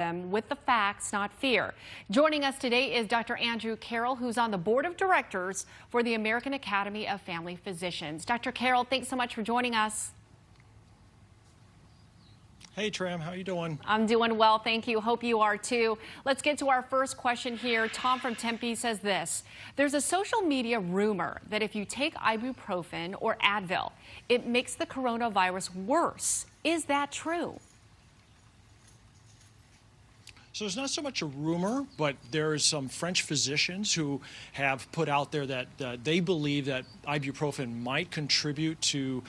them with the facts, not fear. Joining us today is Dr. Andrew Carroll, who's on the board of directors for the American Academy of Family Physicians. Dr. Carroll, thanks so much for joining us. Hey, Tram, how you doing? I'm doing well, thank you. Hope you are too. Let's get to our first question here. Tom from Tempe says this: there's a social media rumor that if you take ibuprofen or Advil, it makes the coronavirus worse. Is that true? So it's not so much a rumor, but there's some French physicians who have put out there that they believe that ibuprofen might contribute to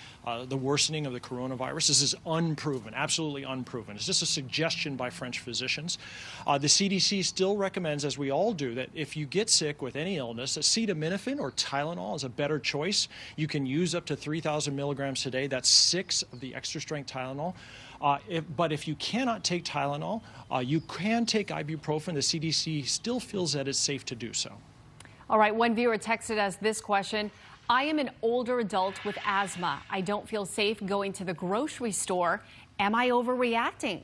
the worsening of the coronavirus. This is unproven, absolutely unproven. It's just a suggestion by French physicians. The CDC still recommends, as we all do, that if you get sick with any illness, acetaminophen or Tylenol is a better choice. You can use up to 3,000 milligrams a day. That's 6 of the extra strength Tylenol. But if you cannot take Tylenol, you can take ibuprofen. The CDC still feels that it's safe to do so. All right, one viewer texted us this question: I am an older adult with asthma. I don't feel safe going to the grocery store. Am I overreacting?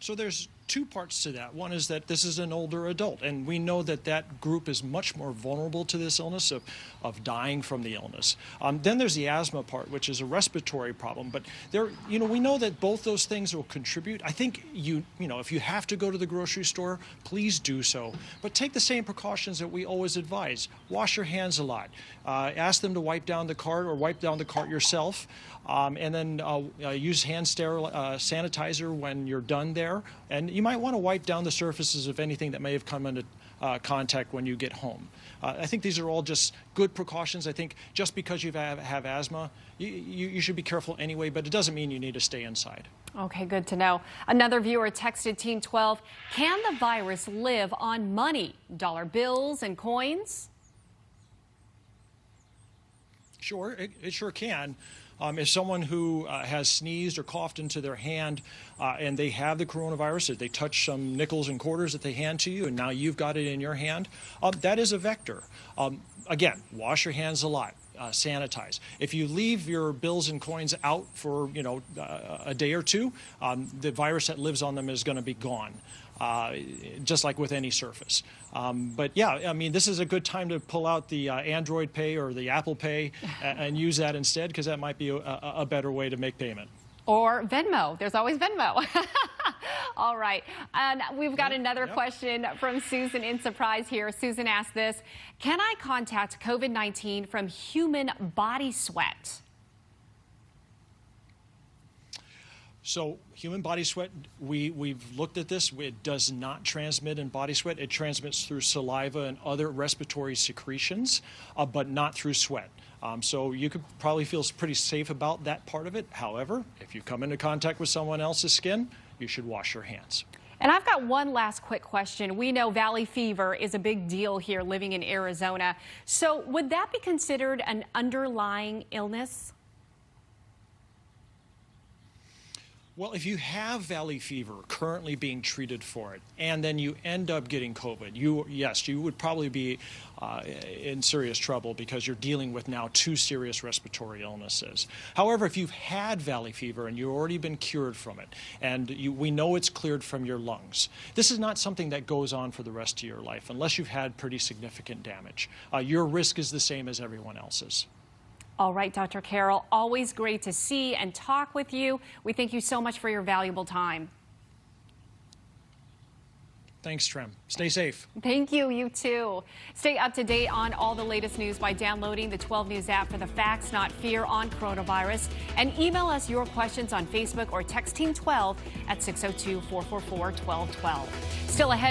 So there's two parts to that. One is that this is an older adult, and we know that that group is much more vulnerable to this illness, of dying from the illness. Then there's the asthma part, which is a respiratory problem. But we know that both those things will contribute. I think if you have to go to the grocery store, please do so. But take the same precautions that we always advise. Wash your hands a lot. Ask them to wipe down the cart or wipe down the cart yourself. And then use hand sanitizer when you're done there. And you might want to wipe down the surfaces of anything that may have come into contact when you get home. I think these are all just good precautions. I think just because you have asthma, you should be careful anyway, but it doesn't mean you need to stay inside. Okay, good to know. Another viewer texted Team 12, can the virus live on money, dollar bills and coins? Sure, it sure can. If someone who has sneezed or coughed into their hand and they have the coronavirus, if they touch some nickels and quarters that they hand to you and now you've got it in your hand, that is a vector. Again, wash your hands a lot. Sanitize. If you leave your bills and coins out for a day or two, the virus that lives on them is going to be gone, just like with any surface. But yeah, I mean, this is a good time to pull out the Android Pay or the Apple Pay and use that instead, because that might be a better way to make payment. Or Venmo. There's always Venmo. All right. And we've got another question from Susan in Surprise here. Susan asked this: can I contact COVID-19 from human body sweat? So human body sweat, we've looked at this. It does not transmit in body sweat. It transmits through saliva and other respiratory secretions, but not through sweat. So you could probably feel pretty safe about that part of it. However, if you come into contact with someone else's skin, you should wash your hands. And I've got one last quick question. We know valley fever is a big deal here living in Arizona. So would that be considered an underlying illness? Well, if you have valley fever currently being treated for it, and then you end up getting COVID, you would probably be in serious trouble, because you're dealing with now 2 serious respiratory illnesses. However, if you've had valley fever and you've already been cured from it, and we know it's cleared from your lungs, this is not something that goes on for the rest of your life unless you've had pretty significant damage. Your risk is the same as everyone else's. All right, Dr. Carroll, always great to see and talk with you. We thank you so much for your valuable time. Thanks, Trem. Stay safe. Thank you. You too. Stay up to date on all the latest news by downloading the 12 News app for the facts, not fear, on coronavirus. And email us your questions on Facebook or text Team 12 at 602-444-1212. Still ahead.